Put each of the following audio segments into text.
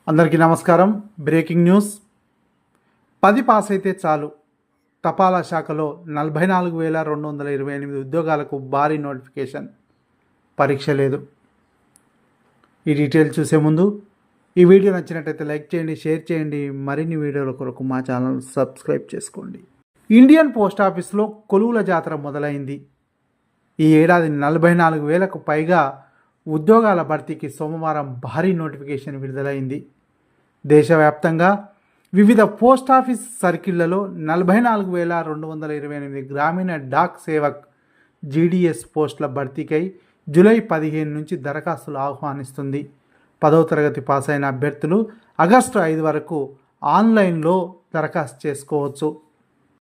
అందరికీ నమస్కారం. Breaking news. 10 pass అయితే చాలు. తపాలా శాఖలో 44,228 ఉద్యోగాలకు భారీ నోటిఫికేషన్. పరీక్ష లేదు. ఈ డీటెయిల్ చూసే ముందు ఈ వీడియో నచ్చినట్టయితే లైక్ చేయండి, షేర్ చేయండి. మరిన్ని వీడియోల కొరకు మా ఛానల్ సబ్స్క్రైబ్ చేసుకోండి. ఇండియన్ పోస్ట్ ఆఫీస్లో కొలువుల జాతర మొదలైంది. ఈ ఏడాది 44,000కు పైగా ఉద్యోగాల భర్తీకి సోమవారం భారీ నోటిఫికేషన్ విడుదలైంది. దేశవ్యాప్తంగా వివిధ పోస్ట్ ఆఫీస్ సర్కిళ్లలో 44,228 గ్రామీణ డాక్ సేవక్ జీడీఎస్ పోస్టుల భర్తీకై జూలై 15 నుంచి దరఖాస్తులు ఆహ్వానిస్తుంది. 10వ తరగతి పాస్ అయిన అభ్యర్థులు ఆగస్టు 5 వరకు ఆన్లైన్లో దరఖాస్తు చేసుకోవచ్చు.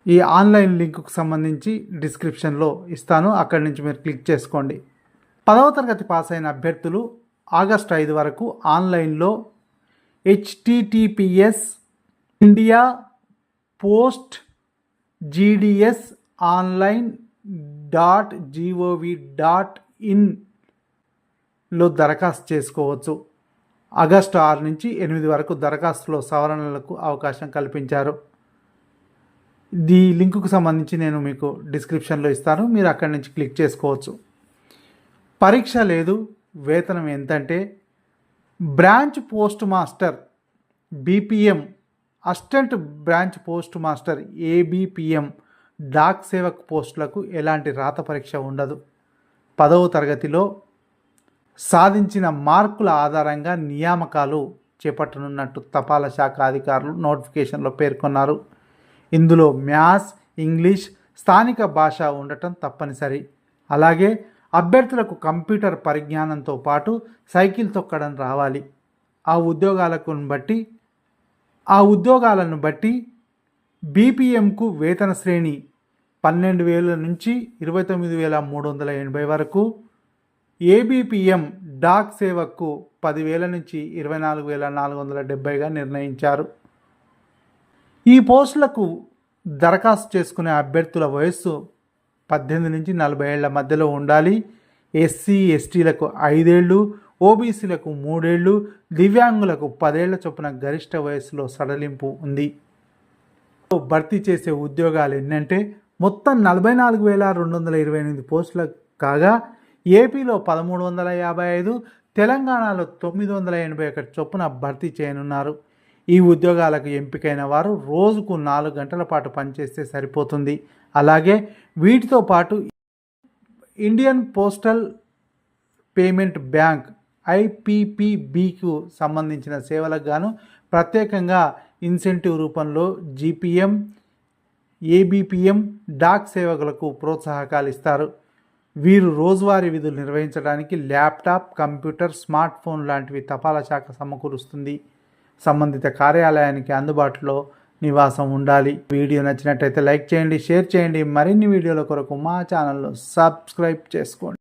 ఈ ఆన్లైన్ లింకుకు సంబంధించి డిస్క్రిప్షన్లో ఇస్తాను, అక్కడి నుంచి మీరు క్లిక్ చేసుకోండి. 10వ తరగతి పాస్ అయిన అభ్యర్థులు ఆగస్టు 5 వరకు ఆన్లైన్లో https://indiapostage.gov.in దరఖాస్తు చేసుకోవచ్చు. ఆగస్టు 6 నుంచి 8 వరకు దరఖాస్తులో సవరణలకు అవకాశం కల్పించారు. ఈ లింకుకు సంబంధించి నేను మీకు డిస్క్రిప్షన్లో ఇస్తాను, మీరు అక్కడి నుంచి క్లిక్ చేసుకోవచ్చు. పరీక్ష లేదు. వేతనం ఎంతంటే branch post master BPM, assistant branch post master ABPM, Dak Sevak పోస్టులకు ఎలాంటి రాత పరీక్ష ఉండదు. 10వ తరగతిలో సాధించిన మార్కుల ఆధారంగా నియామకాలు చేపట్టనున్నట్టు తపాలా శాఖ అధికారులు నోటిఫికేషన్లో పేర్కొన్నారు. ఇందులో మ్యాథ్స్, ఇంగ్లీష్, స్థానిక భాష ఉండటం తప్పనిసరి. అలాగే అభ్యర్థులకు కంప్యూటర్ పరిజ్ఞానంతో పాటు సైకిల్ తొక్కడం రావాలి. ఆ ఉద్యోగాలను బట్టి బీపీఎంకు వేతన శ్రేణి 12,000 నుంచి 29,380 వరకు, ఏబీపీఎం డాక్ సేవకు 10,000 నుంచి 24,470గా నిర్ణయించారు. ఈ పోస్టులకు దరఖాస్తు చేసుకునే అభ్యర్థుల వయస్సు 18 నుంచి 40 ఏళ్ల మధ్యలో ఉండాలి. ఎస్సీ ఎస్టీలకు 5 ఏళ్ళు, ఓబీసీలకు 3 ఏళ్ళు, దివ్యాంగులకు 10 ఏళ్ల చొప్పున గరిష్ట వయస్సులో సడలింపు ఉంది. భర్తీ చేసే ఉద్యోగాలు ఎన్నంటే మొత్తం 44,228 పోస్టులు కాగా ఏపీలో 1,355, తెలంగాణలో 981 చొప్పున భర్తీ చేయనున్నారు. ఈ ఉద్యోగాలకు ఎంపికైన వారు రోజుకు 4 గంటల పాటు పనిచేస్తే సరిపోతుంది. అలాగే వీటితో పాటు ఇండియన్ పోస్టల్ పేమెంట్ బ్యాంక్ ఐపీపీబీకు సంబంధించిన సేవలకు గాను ప్రత్యేకంగా ఇన్సెంటివ్ రూపంలో జీపీఎం, ఏబీపీఎం, డాక్ సేవకులకు ప్రోత్సాహకాలు ఇస్తారు. వీరు రోజువారీ విధులు నిర్వహించడానికి ల్యాప్టాప్, కంప్యూటర్, స్మార్ట్ ఫోన్ లాంటివి తపాలా శాఖ సమకూరుస్తుంది. సంబంధిత కార్యాలయానికి అందుబాటులో నివాసం ఉండాలి. వీడియో నచ్చినట్టయితే లైక్ చేయండి, షేర్ చేయండి. మరిన్ని వీడియోల కొరకు మా ఛానల్ను సబ్స్క్రైబ్ చేసుకోండి.